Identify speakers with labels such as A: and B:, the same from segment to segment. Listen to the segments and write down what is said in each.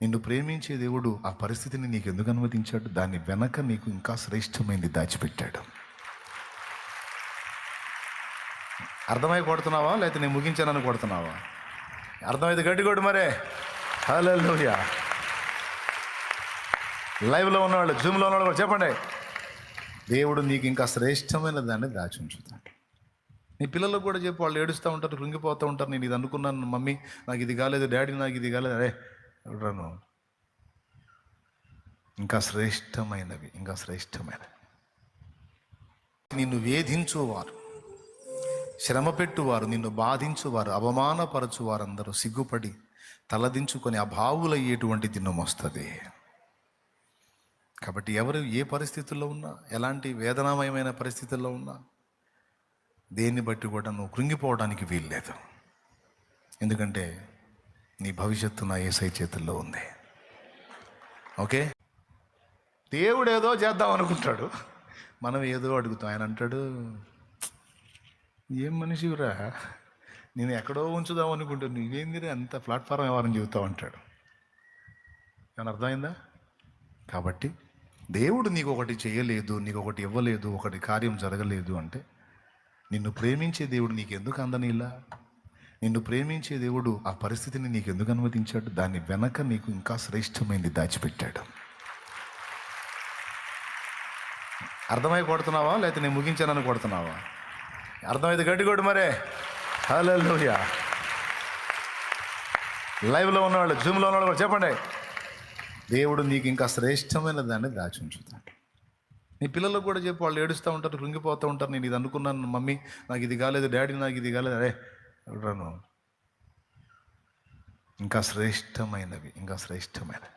A: నిన్ను ప్రేమించే దేవుడు ఆ పరిస్థితిని నీకు ఎందుకు అనుమతించాడు? దాని వెనక నీకు ఇంకా శ్రేష్టమైనది దాచిపెట్టాడు. అర్థమై కొడుతున్నావా, లేకపోతే నేను ముగించానని కొడుతున్నావా? అర్థమైతే గట్టి కొడు మరే. హల్లెలూయా. లైవ్లో ఉన్నవాళ్ళు, జూమ్లో ఉన్నవాళ్ళు కూడా చెప్పండి, దేవుడు నీకు ఇంకా శ్రేష్టమైన దాన్ని దాచి ఉంచుతాడు. నీ పిల్లలకు కూడా చెప్పు, వాళ్ళు ఏడుస్తూ ఉంటారు, కృంగిపోతూ ఉంటారు. నేను ఇది అనుకున్నాను మమ్మీ, నాకు ఇది కాలేదు, డాడీ నాకు ఇది కాలేదు. అరే ఎవడను, ఇంకా శ్రేష్టమైనవి, ఇంకా శ్రేష్టమైనవి. నిన్ను వేధించువారు, శ్రమ పెట్టువారు, నిన్ను బాధించువారు, అవమానపరచు వారందరూ సిగ్గుపడి తలదించుకొని అభావులయ్యేటువంటి దినం వస్తుంది. కాబట్టి ఎవరు ఏ పరిస్థితుల్లో ఉన్నా, ఎలాంటి వేదనామయమైన పరిస్థితుల్లో ఉన్నా, దేన్ని బట్టి కూడా నువ్వు కృంగిపోవడానికి వీల్లేదు. ఎందుకంటే నీ భవిష్యత్తు నా యేసయ్య చేతుల్లో ఉంది. ఓకే, దేవుడు ఏదో చేద్దాం అనుకుంటాడు, మనం ఏదో అడుగుతాం. ఆయన అంటాడు, ఏం మనిషిరా, నేను ఎక్కడో ఉంచుదాం అనుకుంటాను, నువ్వేందిరా అంత ప్లాట్ఫారం వ్యవహారం చెబుతావు అంటాడు. ఏమన్నా అర్థమైందా? కాబట్టి దేవుడు నీకు ఒకటి చేయలేదు, నీకు ఒకటి ఇవ్వలేదు, ఒకటి కార్యం జరగలేదు అంటే నిన్ను ప్రేమించే దేవుడు నీకు ఎందుకు అందనిలా? నిన్ను ప్రేమించే దేవుడు ఆ పరిస్థితిని నీకు ఎందుకు అనుమతించాడు? దాని వెనక నీకు ఇంకా శ్రేష్టమైనది దాచిపెట్టాడు. అర్థమై కొడుతున్నావా, లేకపోతే నేను ముగించానని కొడుతున్నావా? అర్థమైతే గట్టి కొడు మరే. హల్లెలూయా. లైవ్లో ఉన్నవాళ్ళు, జూమ్లో ఉన్నవాళ్ళు కూడా చెప్పండి, దేవుడు నీకు ఇంకా శ్రేష్టమైన దాన్ని దాచి ఉంచుతాడు. నీ పిల్లలకు కూడా చెప్పు, వాళ్ళు ఏడుస్తూ ఉంటారు, కృంగిపోతూ ఉంటారు. నేను ఇది అనుకున్నాను మమ్మీ, నాకు ఇది కాలేదు, డాడీ నాకు ఇది కాలేదు. అరే ఎవడను, ఇంకా శ్రేష్టమైనవి, ఇంకా శ్రేష్టమైనవి.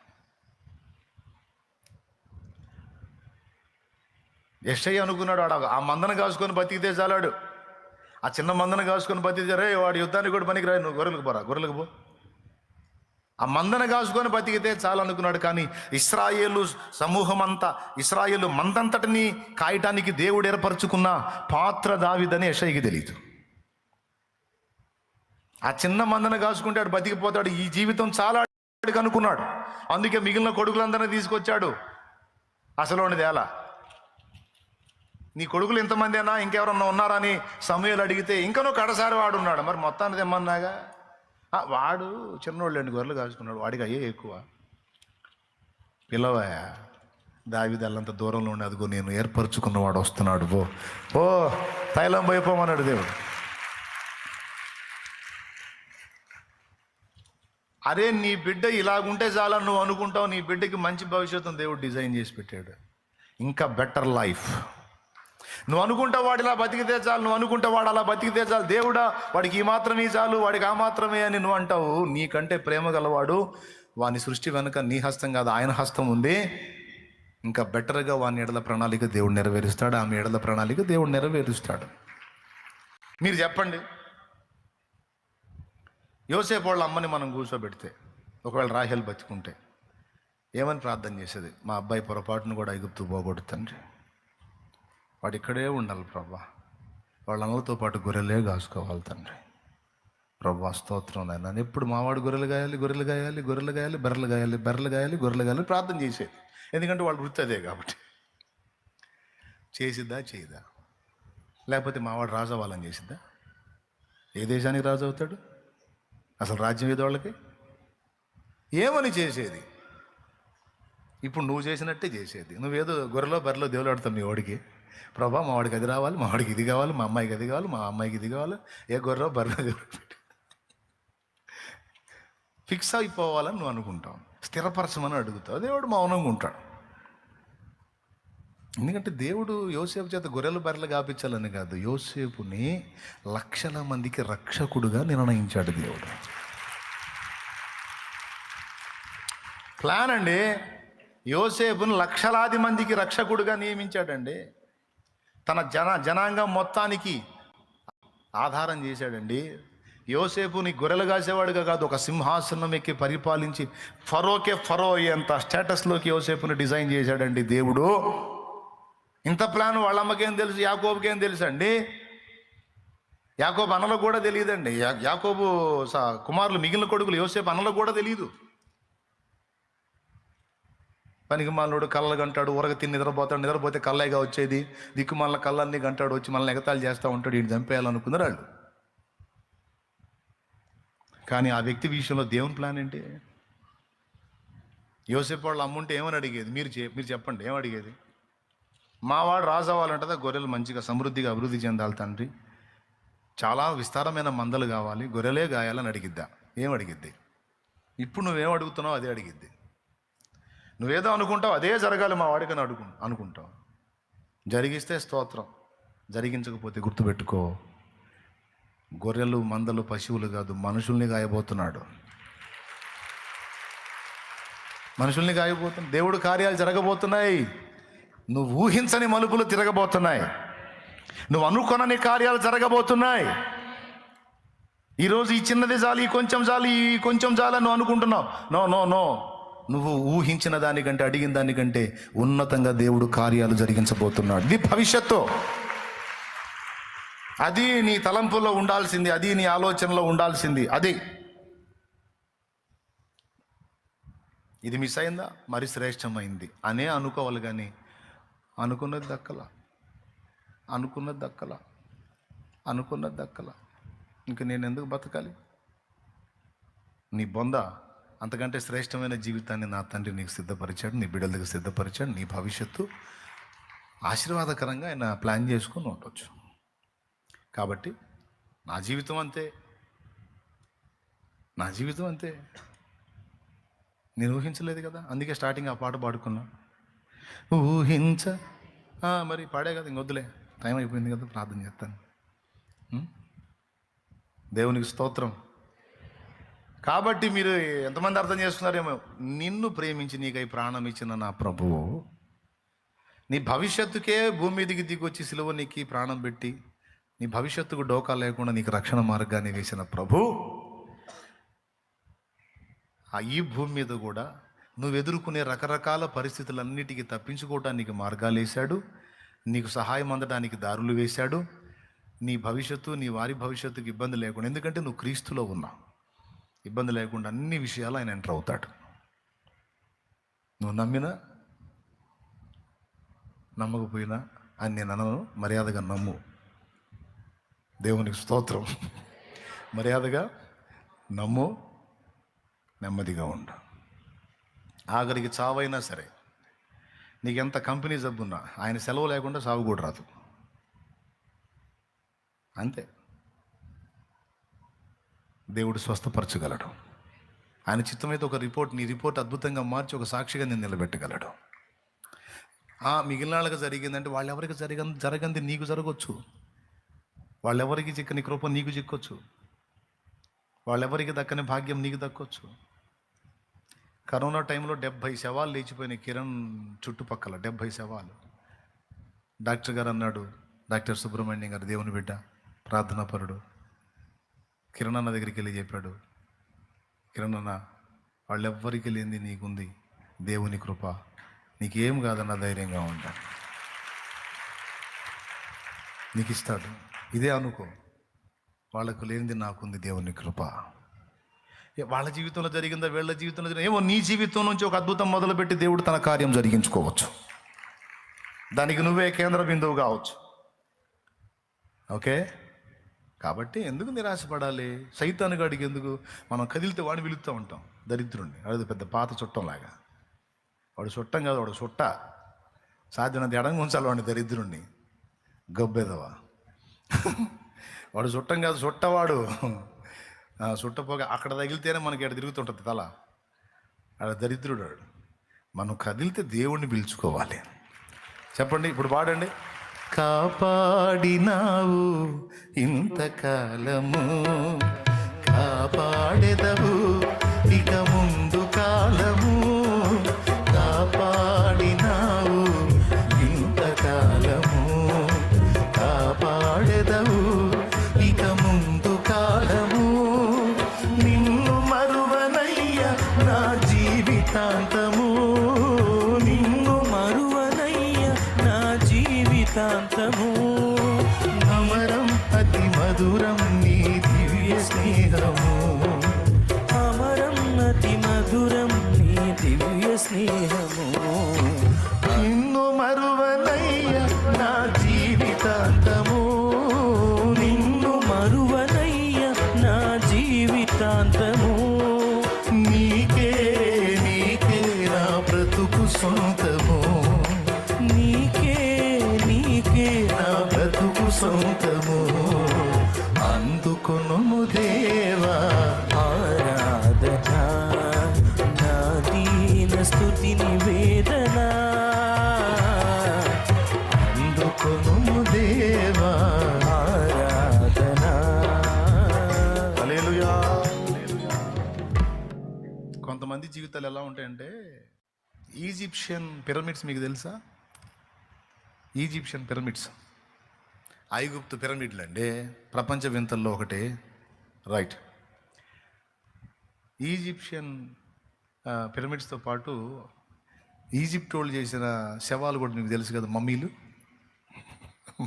A: యెషయా అనుకున్నాడు, వాడు ఆ మందను కాసుకొని బతికితే చాలాడు, ఆ చిన్న మందను కాసుకొని బతికితే, రే వాడు యుద్ధానికి కూడా పనికి రా, నువ్వు గొర్రెలకు పోరా, గొర్రెలకు పో. ఆ మందను కాసుకొని బతికితే చాలు అనుకున్నాడు. కానీ ఇశ్రాయేలు సమూహం అంతా, ఇశ్రాయేలు మందంతటిని కాయటానికి దేవుడు ఏర్పరచుకున్న పాత్ర దావీదని యెషయాకి తెలియదు. ఆ చిన్న మందను కాసుకుంటే వాడు బతికిపోతాడు, ఈ జీవితం చాలా అనుకున్నాడు. అందుకే మిగిలిన కొడుకులందరినీ తీసుకొచ్చాడు. అసలు ఎలా, నీ కొడుకులు ఇంతమంది అయినా ఇంకెవరన్నా ఉన్నారా అని సమూయేలు అడిగితే, ఇంకనూ కడసారి వాడు ఉన్నాడు. మరి మొత్తాన్ని తెమ్మన్నాగా, వాడు చిన్నోళ్ళు 2 గొర్రెలు కాసుకున్నాడు, వాడికి అయ్యే ఎక్కువ. పిల్లవా, దావీదు అల్లంత దూరంలో ఉండి, అదిగో నేను ఏర్పరచుకున్నవాడు వస్తున్నాడు, ఓ తైలం పోయిపోమన్నాడు దేవుడు. అరే నీ బిడ్డ ఇలాగుంటే చాలని నువ్వు అనుకుంటావు, నీ బిడ్డకి మంచి భవిష్యత్తును దేవుడు డిజైన్ చేసి పెట్టాడు, ఇంకా బెటర్ లైఫ్. నువ్వు అనుకుంటావు వాడు ఇలా బతికితే చాలు, నువ్వు అనుకుంటావు వాడు అలా బతికితే చాలు, దేవుడా వాడికి ఈ మాత్రమే చాలు, వాడికి ఆ మాత్రమే అని నువ్వు అంటావు. నీకంటే ప్రేమ గలవాడు, వాని సృష్టి వెనుక నీ హస్తం కాదు ఆయన హస్తం ఉంది. ఇంకా బెటర్గా వాని ఎడల ప్రణాళిక దేవుడు నెరవేరుస్తాడు, ఆమె ఎడల ప్రణాళిక దేవుడు నెరవేరుస్తాడు. మీరు చెప్పండి, యోసేపు వాళ్ళ అమ్మని మనం కూర్చోబెడితే, ఒకవేళ రాహేల్ బతికుంటే ఏమని ప్రార్థన చేసేది? మా అబ్బాయి పొరపాటును కూడా ఐగుప్తు పోగొట్టు తండ్రి, వాడు ఇక్కడే ఉండాలి ప్రభా, వాళ్ళ అమ్మలతో పాటు గొర్రెలే కాసుకోవాలి తండ్రి. ప్రభా స్తోత్రం నాయన, నన్ను ఎప్పుడు మావాడు గొర్రెలు గాయాలి, గొర్రెలు గాయాలి, గొర్రెలు గాయాలి, బర్రెలు గాయాలి, బర్రెలు గాయాలి, గొర్రెలు గాయాలి ప్రార్థన చేసేది. ఎందుకంటే వాళ్ళు వృత్తి అదే కాబట్టి. చేసిద్దా చేయదా? లేకపోతే మావాడు రాజు అవ్వాలని చేసిద్దా? ఏ దేశానికి రాజు అవుతాడు? అసలు రాజ్యం ఏదో వాళ్ళకి ఏమని చేసేది? ఇప్పుడు నువ్వు చేసినట్టే చేసేది. నువ్వేదో గొర్రెలో బర్రెలో దేవులాడుతావు మీ వాడికి, ప్రభా మా వాడికి అది రావాలి, మా వాడికి ఇది కావాలి, మా అమ్మాయికి అది కావాలి, మా అమ్మాయికి ఇది కావాలి. ఏ గొర్రెలో బర్రెలో ఫిక్స్ అయిపోవాలని నువ్వు అనుకుంటావు, స్థిరపరచమని అడుగుతావు. దేవుడు మౌనంగా ఉంటాడు. ఎందుకంటే దేవుడు యోసేపు చేత గొర్రెలు బర్రెలు కాపించాలని కాదు, యోసేపుని లక్షల మందికి రక్షకుడుగా నిర్ణయించాడు దేవుడు. ప్లాన్ అండి. యోసేపుని లక్షలాది మందికి రక్షకుడుగా నియమించాడండి. తన జనాంగం మొత్తానికి ఆధారం చేశాడండి. యోసేపుని గొర్రెలు కాసేవాడుగా కాదు, ఒక సింహాసనం ఎక్కి పరిపాలించి ఫరోకే ఫరో అయ్యేంత స్టేటస్లోకి యోసేపుని డిజైన్ చేశాడండి దేవుడు. ఇంత ప్లాన్ వాళ్ళ అమ్మకేం తెలుసు, యాకోబుకేం తెలుసు అండి? యాకోబు అన్నలకు కూడా తెలియదండి. యాకోబు కుమారులు మిగిలిన కొడుకులు యోసేపు అన్నలకు కూడా తెలియదు. పనికిమాలినోడు కళ్ళలు గంటాడు, ఊరగ తిని నిద్రపోతాడు, నిద్రపోతే కళ్ళైగా వచ్చేది, దిక్కుమాలిన కళ్ళన్నీ గంటాడు, వచ్చి మనల్ని ఎగతాళి చేస్తూ ఉంటాడు, ఈయన చంపేయాలనుకున్నారు వాళ్ళు. కానీ ఆ వ్యక్తి విషయంలో దేవుని ప్లాన్ ఏంటి? యోసేపు వాళ్ళు అమ్ముంటే ఏమని అడిగేది? మీరు చెప్పండి, ఏం అడిగేది? మావాడు రాజు అవ్వాలంటే గొర్రెలు మంచిగా సమృద్ధిగా అభివృద్ధి చెందాలి తండ్రి, చాలా విస్తారమైన మందలు కావాలి, గొర్రెలే గాయాలని అడిగిద్దా? ఏం అడిగిద్ది? ఇప్పుడు నువ్వేం అడుగుతున్నావు అదే అడిగిద్ది. నువ్వేదో అనుకుంటావు అదే జరగాలి మా వాడికని అనుకుంటావు. జరిగిస్తే స్తోత్రం, జరిగించకపోతే గుర్తుపెట్టుకో, గొర్రెలు మందలు పశువులు కాదు, మనుషుల్ని గాయబోతున్నాడు. మనుషుల్ని గాయబోతున్నాడు. దేవుడు కార్యాలు జరగబోతున్నాయి. నువ్వు ఊహించని మలుపులు తిరగబోతున్నాయి. నువ్వు అనుకొనని కార్యాలు జరగబోతున్నాయి. ఈరోజు ఈ చిన్నది చాలు, ఈ కొంచెం చాలు నువ్వు అనుకుంటున్నావు. నో నో నో, నువ్వు ఊహించిన దానికంటే, అడిగిన దానికంటే ఉన్నతంగా దేవుడు కార్యాలు జరిగించబోతున్నాడు. ఇది భవిష్యత్తు. అది నీ తలంపుల్లో ఉండాల్సింది, అది నీ ఆలోచనలో ఉండాల్సింది. అది ఇది మిస్ అయిందా, మరి శ్రేష్టమైంది అనే అనుకోవాలి. కానీ అనుకున్నది దక్కల. ఇంక నేను ఎందుకు బతకాలి? నీ బొంద, అంతకంటే శ్రేష్టమైన జీవితాన్ని నా తండ్రి నీకు సిద్ధపరిచాడు, నీ బిడ్డల దగ్గర సిద్ధపరిచాడు. నీ భవిష్యత్తు ఆశీర్వాదకరంగా ఆయన ప్లాన్ చేసుకొని ఉండొచ్చు. కాబట్టి నా జీవితం అంతే. నేను ఊహించలేదు కదా, అందుకే స్టార్టింగ్ ఆ పాట పాడుకున్నా. ఊహించ మరి పాడే కదా, ఇంకొద్దులే, టైం అయిపోయింది కదా, ప్రార్థన చేస్తాను. దేవునికి స్తోత్రం. కాబట్టి మీరు ఎంతమంది అర్థం చేస్తున్నారేమో, నిన్ను ప్రేమించి నీకై ప్రాణం ఇచ్చిన నా ప్రభువు, నీ భవిష్యత్తుకే భూమి మీదికి దిగొచ్చి సిలువ నీకు ప్రాణం పెట్టి నీ భవిష్యత్తుకు డోకా లేకుండా నీకు రక్షణ మార్గాన్ని వేసిన ప్రభు, ఈ భూమి మీద కూడా నువ్వు ఎదుర్కొనే రకరకాల పరిస్థితులన్నిటికీ తప్పించుకోవడానికి మార్గాలు వేశాడు, నీకు సహాయం అందడానికి దారులు వేశాడు. నీ భవిష్యత్తు, నీ వారి భవిష్యత్తుకి ఇబ్బంది లేకుండా, ఎందుకంటే నువ్వు క్రీస్తులో ఉన్నావు, ఇబ్బంది లేకుండా అన్ని విషయాలు ఆయన ఎంటర్ అవుతాడు. నువ్వు నమ్మినా నమ్మకపోయినా అని నేను అనను, మర్యాదగా నమ్ము. దేవునికి స్తోత్రం. మర్యాదగా నమ్ము, నెమ్మదిగా ఉండు. ఆఖరికి చావైనా సరే, నీకెంత కంపెనీ జబ్బున్నా ఆయన సెలవు లేకుండా సాగు కూడా రాదు. అంతే. దేవుడు స్వస్థపరచగలడు. ఆయన చిత్తమైతే నీ రిపోర్ట్ అద్భుతంగా మార్చి ఒక సాక్షిగా నేను నిలబెట్టగలడు. మిగిలిన వాళ్ళకి జరిగిందంటే వాళ్ళెవరికి జరగంది నీకు జరగవచ్చు, వాళ్ళెవరికి చిక్కని కృప నీకు చిక్కొచ్చు, వాళ్ళెవరికి దక్కని భాగ్యం నీకు దక్కొచ్చు. కరోనా టైంలో 70 శవాలు లేచిపోయినాయి కిరణ్ చుట్టుపక్కల, 70 శవాలు. డాక్టర్ గారు అన్నాడు, డాక్టర్ సుబ్రహ్మణ్యం గారు, దేవుని బిడ్డ, ప్రార్థనాపరుడు, కిరణ్ అన్న దగ్గరికి వెళ్ళి చెప్పాడు, కిరణ్ అన్న, వాళ్ళెవ్వరికి లేనిది నీకుంది, దేవుని కృప, నీకేం కాదన్న ధైర్యంగా ఉంటా, నీకు ఇస్తాడు. ఇదే అనుకో, వాళ్ళకు లేనిది నాకుంది, దేవుని కృప. వాళ్ళ జీవితంలో జరిగిందా, వీళ్ళ జీవితంలో జరిగిందా ఏమో, నీ జీవితం నుంచి ఒక అద్భుతం మొదలుపెట్టి దేవుడు తన కార్యం జరిగించుకోవచ్చు. దానికి నువ్వే కేంద్ర బిందువు కావచ్చు. ఓకే, కాబట్టి ఎందుకు నిరాశపడాలి? సైతాను గాడికి ఎందుకు? మనం కదిలితే వాడిని పిలుస్తూ ఉంటాం, దరిద్రుడిని. అది పెద్ద పాత చుట్టంలాగా. వాడు చుట్టం కాదు, వాడు చుట్ట. సాధ్యమైనంత ఎడంగా ఉంచాలి వాడిని, దరిద్రుడిని, గబ్బెదవా. వాడు చుట్టం కాదు, చుట్టవాడు. చుట్టపోగా అక్కడ తగిలితేనే మనకి ఎక్కడ తిరుగుతుంటుంది తల. ఆడ దరిద్రుడు వాడు. మనం కదిలితే దేవుణ్ణి పిలుచుకోవాలి. చెప్పండి, ఇప్పుడు పాడండి. కాపాడినావు ఇంతకాలము, కాపాడెదవు ఇక ముందు కాలము. కాపాడినావు ఇంతకాలము, కాపాడెదవు ఇక ముందు కాలము. నిన్ను మరువనయ్య నా జీవితాంతము, నిన్ను మరువనయ్య నా జీవితాంతము. అమరం అతి మధురం నీ దివ్య స్నేహము, అమరం అతి మధురం నీ దివ్య
B: స్నేహము.
A: నిన్ను మరువనయ్య నా జీవితాంతము,
B: నిన్ను మరువనయ్య నా జీవితాంతము.
A: నీకే నీకే నా బ్రతుకు సొంతము,
B: నీకే నీకే
A: నా బ్రతుకు సొంతము. అందుకొనుము దేవా
B: ఆరాధన, నా దీన స్తుతి నివేదన.
A: అందుకొనుము దేవా
B: ఆరాధన.
A: హల్లెలూయా. కొంతమంది జీవితాలు ఎలా ఉంటాయంటే, ఈజిప్షియన్ పిరమిడ్స్ మీకు తెలుసా? ఈజిప్షియన్ పిరమిడ్స్, ఐగుప్తు పిరమిడ్లు అండి, ప్రపంచ వింతల్లో ఒకటి. రైట్. ఈజిప్షియన్ పిరమిడ్స్తో పాటు ఈజిప్ట్ వాళ్ళు చేసిన శవాలు కూడా మీకు తెలుసు కదా, మమ్మీలు.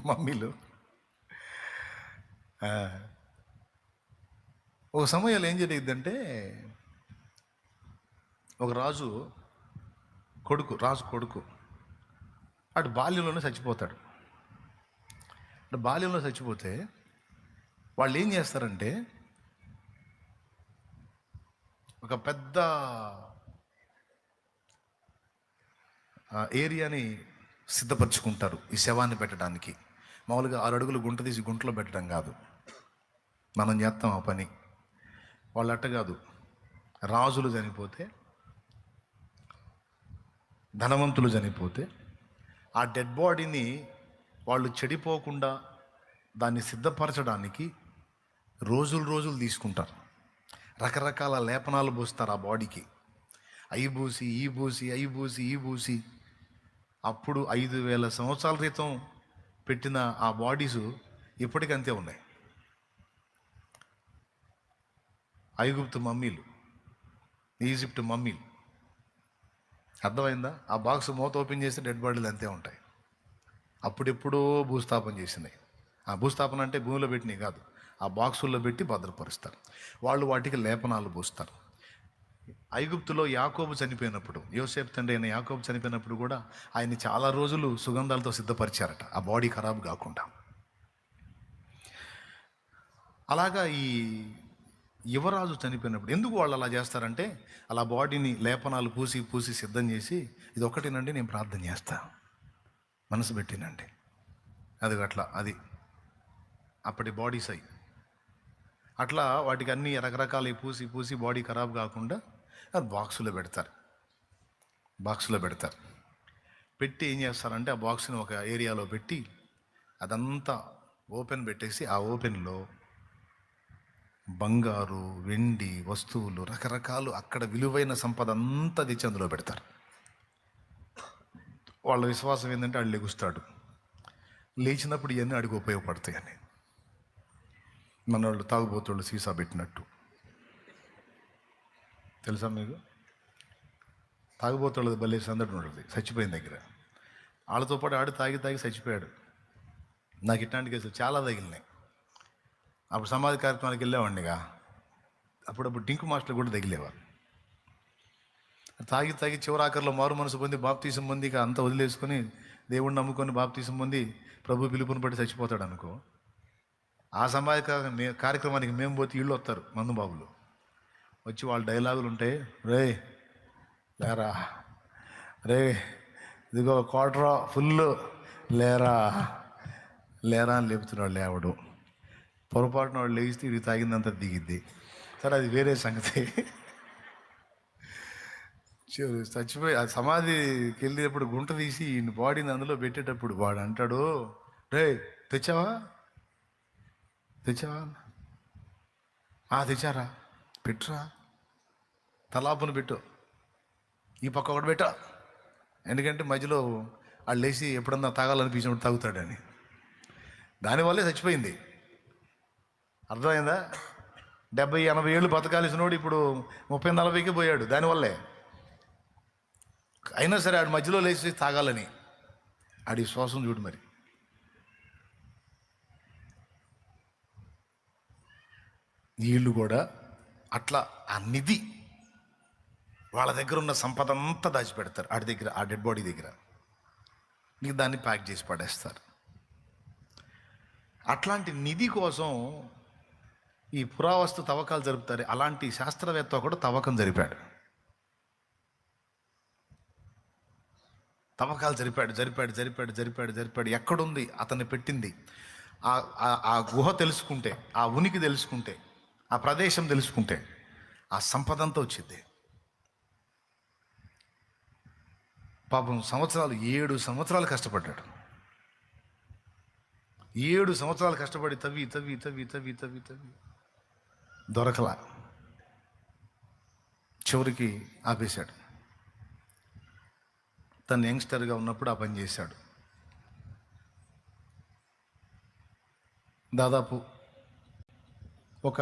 A: మమ్మీలు ఒక సమయంలో ఏం జరిగిద్దంటే, ఒక రాజు కొడుకు అటు బాల్యంలోనే చచ్చిపోతాడు. అటు బాల్యంలో చచ్చిపోతే వాళ్ళు ఏం చేస్తారంటే, ఒక పెద్ద ఏరియాని సిద్ధపరచుకుంటారు ఈ శవాన్ని పెట్టడానికి. మామూలుగా 6 అడుగులు గుంట తీసి గుంటలో పెట్టడం కాదు, మనం చేస్తాం ఆ పని. వాళ్ళు అట్ట కాదు. రాజులు చనిపోతే, ధనవంతులు చనిపోతే ఆ డెడ్ బాడీని వాళ్ళు చెడిపోకుండా దాన్ని సిద్ధపరచడానికి రోజులు తీసుకుంటారు. రకరకాల లేపనాలు పూస్తారు ఆ బాడీకి. అయి పూసి అప్పుడు 5,000 సంవత్సరాల క్రితం పెట్టిన ఆ బాడీసు ఇప్పటికంతే ఉన్నాయి. ఐగుప్తు మమ్మీలు, ఈజిప్ట్ మమ్మీలు. అర్థమైందా? ఆ బాక్స్ మూత ఓపెన్ చేస్తే డెడ్ బాడీలు అంతే ఉంటాయి. అప్పుడెప్పుడో భూస్థాపన చేసినాయి. ఆ భూస్థాపన అంటే భూమిలో పెట్టినవి కాదు, ఆ బాక్సుల్లో పెట్టి భద్రపరుస్తారు. వాళ్ళు వాటికి లేపనాలు పూస్తారు. ఐగుప్తులో యాకోబు చనిపోయినప్పుడు, యోసేపు తండ్రి అయిన యాకోబు చనిపోయినప్పుడు కూడా ఆయన్ని చాలా రోజులు సుగంధాలతో సిద్ధపరిచారట, ఆ బాడీ ఖరాబ్ కాకుండా. అలాగా ఈ యువరాజు చనిపోయినప్పుడు ఎందుకు వాళ్ళు అలా చేస్తారంటే, అలా బాడీని లేపనాలు పూసి సిద్ధం చేసి, ఇది ఒకటేనండి నేను ప్రార్థన చేస్తా, మనసు పెట్టినండి, అది అట్లా, అది అప్పటి బాడీస్ అయి అట్లా వాటికి అన్ని రకరకాల పూసి బాడీ ఖరాబ్ కాకుండా అది బాక్సులో పెడతారు. పెట్టి ఏం చేస్తారంటే, ఆ బాక్స్ని ఒక ఏరియాలో పెట్టి అదంతా ఓపెన్ పెట్టేసి, ఆ ఓపెన్లో బంగారు, వెండి వస్తువులు, రకరకాలు అక్కడ విలువైన సంపద అంతా తెచ్చి అందులో పెడతారు. వాళ్ళ విశ్వాసం ఏంటంటే, వాళ్ళు లెగుస్తాడు, లేచినప్పుడు ఇవన్నీ అడిగి ఉపయోగపడతాయని. మన వాళ్ళు తాగుబోతుళ్ళు సీసా పెట్టినట్టు తెలుసా మీకు? తాగుబోతుళ్ళది భలే సందడి ఉంటుంది చచ్చిపోయిన దగ్గర. వాళ్ళతో పాటు ఆడు తాగి చచ్చిపోయాడు. నాకు ఇట్లాంటి కేసులు చాలా తగిలినాయి. అప్పుడు సమాధి కార్యక్రమానికి వెళ్ళేవాడినిగా, అప్పుడప్పుడు డింకు మాస్టర్లు కూడా తగిలేవారు. తాగి చివరాఖరిలో మారు మనసు పొంది బాప్తీసం పొంది ఇక అంతా వదిలేసుకొని దేవుడిని నమ్ముకొని బాప్తీసం పొంది ప్రభు పిలుపుని బట్టి చచ్చిపోతాడు అనుకో. ఆ సమాధి కార్యక్రమానికి మేము పోతే వీళ్ళు వస్తారు, మందుబాబులు వచ్చి వాళ్ళ డైలాగులు ఉంటాయి. రే లేరా, రే ఇదిగో క్వార్టరా ఫుల్, లేరా అని లేపుతున్నాడు. లేవడు పొరపాటున వాడు లేస్తే ఇది తాగిందంతా దిగిద్ది. సరే, అది వేరే సంగతి. చచ్చిపోయి ఆ సమాధికి వెళ్ళేటప్పుడు గుంట తీసి ఈ బాడీని అందులో పెట్టేటప్పుడు వాడు అంటాడు, రే తెచ్చావా తెచ్చారా, పెట్టురా, తలాపును పెట్టు, ఈ పక్క ఒకటి పెట్టా, ఎందుకంటే మధ్యలో వాళ్ళు లేచి ఎప్పుడన్నా తాగాలనిపించినప్పుడు తాగుతాడని. దానివల్లే చచ్చిపోయింది. అర్థమైందా? 70-80 ఏళ్ళు బతకాల్సినోడు ఇప్పుడు 30-40కి పోయాడు దానివల్లే. అయినా సరే ఆడు మధ్యలో లేచి తాగాలని, ఆడి శ్వాసం చూడు. మరి వీళ్ళు కూడా అట్లా ఆ నిధి వాళ్ళ దగ్గర ఉన్న సంపద అంతా దాచిపెడతారు ఆడి దగ్గర, ఆ డెడ్ బాడీ దగ్గర. నీకు దాన్ని ప్యాక్ చేసి పడేస్తారు. అట్లాంటి నిధి కోసం ఈ పురావస్తు తవ్వకాలు జరుపుతారు. అలాంటి శాస్త్రవేత్త ఒకడు తవ్వకం జరిపాడు. జరిపాడు. ఎక్కడుంది అతన్ని పెట్టింది? ఆ గుహ తెలుసుకుంటే, ఆ ఉనికి తెలుసుకుంటే, ఆ ప్రదేశం తెలుసుకుంటే ఆ సంపద అంతా వచ్చింది. పాపం 7 సంవత్సరాలు కష్టపడ్డాడు. 7 సంవత్సరాలు కష్టపడి తవ్వి దొరకలా. చివరికి ఆపేశాడు. తను యంగ్స్టర్గా ఉన్నప్పుడు ఆ పని చేశాడు. దాదాపు ఒక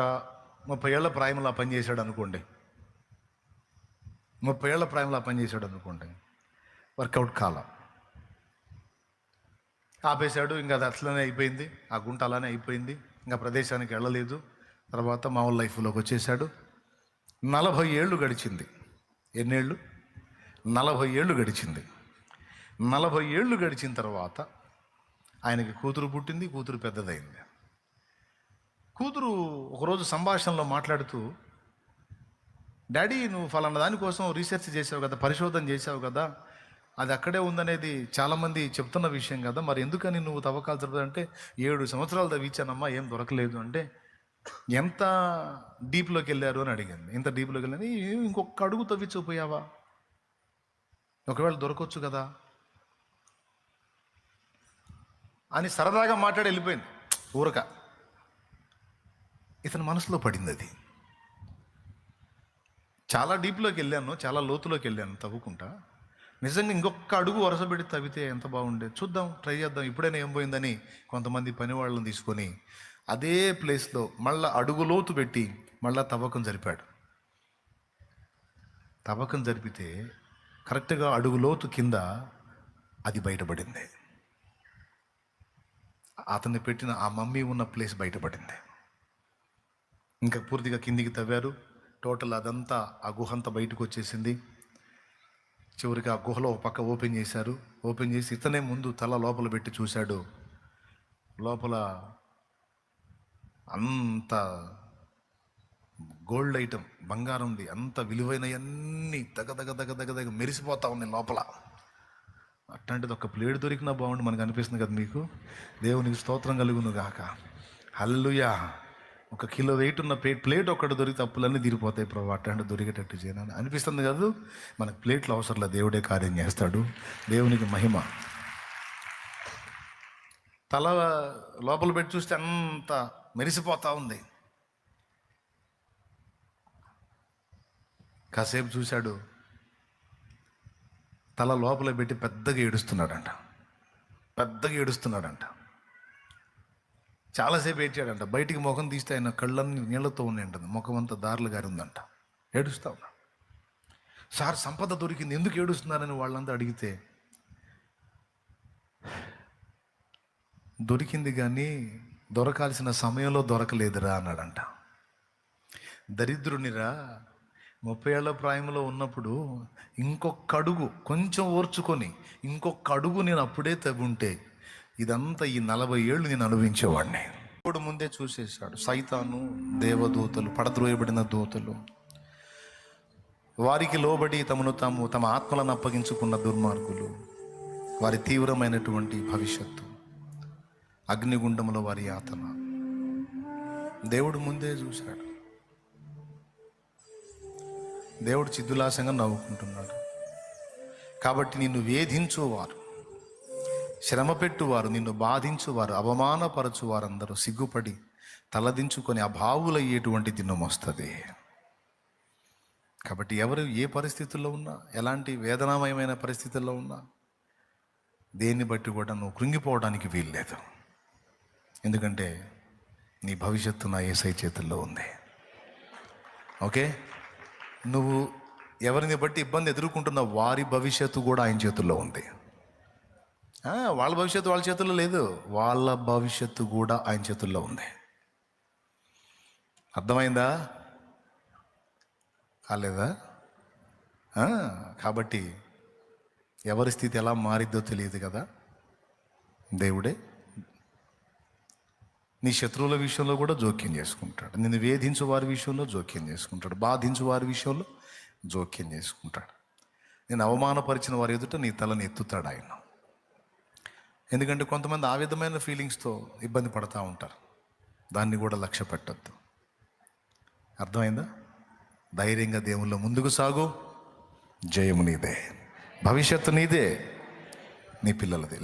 A: 30 ఏళ్ల ప్రాయంలో ఆ పని చేశాడు అనుకోండి. 30 ఏళ్ల ప్రాయంలో ఆ పని చేశాడు అనుకోండి. వర్కౌట్ కాల, ఆపేశాడు. ఇంకా అది అట్లనే అయిపోయింది, ఆ గుంట అలానే అయిపోయింది. ఇంకా ప్రదేశానికి వెళ్ళలేదు. తర్వాత మామూలు లైఫ్లోకి వచ్చేసాడు. 40 ఏళ్ళు గడిచింది. ఎన్నేళ్ళు? 40 ఏళ్ళు గడిచింది. 40 ఏళ్ళు గడిచిన తర్వాత ఆయనకి కూతురు పుట్టింది. కూతురు పెద్దదైంది. కూతురు ఒకరోజు సంభాషణలో మాట్లాడుతూ, డాడీ నువ్వు ఫలానా దానికోసం రీసెర్చ్ చేసావు కదా, పరిశోధన చేసావు కదా, అది అక్కడే ఉందనేది చాలామంది చెప్తున్న విషయం కదా, మరి ఎందుకని నువ్వు తవ్వకాలు జరుపుతుందంటే 7 సంవత్సరాలు తవ్వించానమ్మా, ఏం దొరకలేదు అంటే, ఎంత డీప్లోకి వెళ్ళారు అని అడిగింది. ఎంత డీప్లోకి వెళ్ళని, ఇంకొక అడుగు తవ్వించకపోయావా, ఒకవేళ దొరకవచ్చు కదా అని సరదాగా మాట్లాడి వెళ్ళిపోయింది ఊరక. ఇతని మనసులో పడింది అది. చాలా డీప్లోకి వెళ్ళాను, చాలా లోతులోకి వెళ్ళాను తవ్వుకుంటా. నిజంగా ఇంకొక అడుగు వరుస పెట్టి తవ్వితే ఎంత బాగుండేది, చూద్దాం, ట్రై చేద్దాం, ఇప్పుడైనా ఏం పోయిందని కొంతమంది పని వాళ్ళని తీసుకొని అదే ప్లేస్లో మళ్ళీ అడుగు లోతు పెట్టి మళ్ళీ తవ్వకం జరిపాడు. తవ్వకం జరిపితే కరెక్ట్గా అడుగు లోతు కింద అది బయటపడింది. అతన్ని పెట్టిన ఆ మమ్మీ ఉన్న ప్లేస్ బయటపడింది. ఇంకా పూర్తిగా కిందికి తవ్వారు. టోటల్ అదంతా, ఆ గుహ అంతా బయటకు వచ్చేసింది. చివరికి ఆ గుహలో ఒక పక్క ఓపెన్ చేశారు. ఓపెన్ చేసి ఇతనే ముందు తల లోపల పెట్టి చూశాడు. లోపల అంత గోల్డ్ ఐటమ్, బంగారంది, అంత విలువైనవన్నీ దగ్గ మెరిసిపోతా ఉన్నాయి లోపల. అట్లాంటిది ఒక ప్లేట్ దొరికినా బాగుండి మనకు అనిపిస్తుంది కదా మీకు. దేవునికి స్తోత్రం కలుగును గాక. హల్లెలూయా. 1 కిలో వెయిట్ ఉన్న ప్లేట్ ఒక్కటి దొరికితే అప్పులన్నీ తీరిపోతాయి ప్రభు, అట్లాంటి దొరికేటట్టు చేయనని అనిపిస్తుంది కదా. మనకు ప్లేట్లు అవసరం లేదు, దేవుడే కార్యం చేస్తాడు. దేవునికి మహిమ. తల లోపల పెట్టి చూస్తే అంత మెరిసిపోతా ఉంది. కాసేపు చూశాడు. తల లోపల పెట్టి పెద్దగా ఏడుస్తున్నాడంట. చాలాసేపు ఏడ్చాడంట. బయటికి ముఖం తీస్తే ఆయన కళ్ళన్నీ నీళ్లతో ఉన్నాయంట. ముఖం అంతా దారులు గారి ఉందంట. ఏడుస్తా ఉన్నా. సార్ సంపద దొరికింది, ఎందుకు ఏడుస్తున్నారని వాళ్ళంతా అడిగితే, దొరికింది కానీ దొరకాల్సిన సమయంలో దొరకలేదురా అన్నాడంట. దరిద్రునిరా, 30 ఏళ్ల ప్రాయంలో ఉన్నప్పుడు ఇంకొక అడుగు కొంచెం ఓర్చుకొని ఇంకొక అడుగు నేను అప్పుడే తవ్వుంటే ఇదంతా ఈ 40 ఏళ్ళు నేను అనుభవించేవాడిని. ఇప్పుడు ముందే చూసేశాడు. సైతాను, దేవదూతలు, పడద్రోయబడిన దూతలు, వారికి లోబడి తమ ఆత్మలను అప్పగించుకున్న దుర్మార్గులు, వారి తీవ్రమైనటువంటి భవిష్యత్తు, అగ్నిగుండంలో వారి యాతన దేవుడు ముందే చూశాడు. దేవుడు చిద్దులాసంగా నవ్వుకుంటున్నాడు. కాబట్టి నిన్ను వేధించువారు, శ్రమ పెట్టువారు, నిన్ను బాధించువారు, అవమానపరచువారందరూ సిగ్గుపడి తలదించుకొని అభావులయ్యేటువంటి దినం వస్తుంది. కాబట్టి ఎవరు ఏ పరిస్థితుల్లో ఉన్నా, ఎలాంటి వేదనామయమైన పరిస్థితుల్లో ఉన్నా, దేన్ని బట్టి కూడా నువ్వు కృంగిపోవడానికి వీల్లేదు. ఎందుకంటే నీ భవిష్యత్తు నా యేసయ్య చేతుల్లో ఉంది. ఓకే, నువ్వు ఎవరిని బట్టి ఇబ్బంది ఎదుర్కొంటున్న వారి భవిష్యత్తు కూడా ఆయన చేతుల్లో ఉంది. వాళ్ళ భవిష్యత్తు వాళ్ళ చేతుల్లో లేదు, వాళ్ళ భవిష్యత్తు కూడా ఆయన చేతుల్లో ఉంది. అర్థమైందా? కాలేదా? కాబట్టి ఎవరి స్థితి ఎలా మారిద్దో తెలియదు కదా. దేవుడే నీ శత్రువుల విషయంలో కూడా జోక్యం చేసుకుంటాడు. నిన్ను వేధించు వారి విషయంలో జోక్యం చేసుకుంటాడు. బాధించు వారి విషయంలో జోక్యం చేసుకుంటాడు. నేను అవమానపరిచిన వారి ఎదుట నీ తలని ఎత్తుతాడు ఆయన. ఎందుకంటే కొంతమంది ఆ విధమైన ఫీలింగ్స్తో ఇబ్బంది పడతా ఉంటారు. దాన్ని కూడా లక్ష్య పెట్టద్దు. అర్థమైందా? ధైర్యంగా దేవుళ్ళో ముందుకు సాగు. జయము నీదే, భవిష్యత్తు నీదే, నీ పిల్లలది.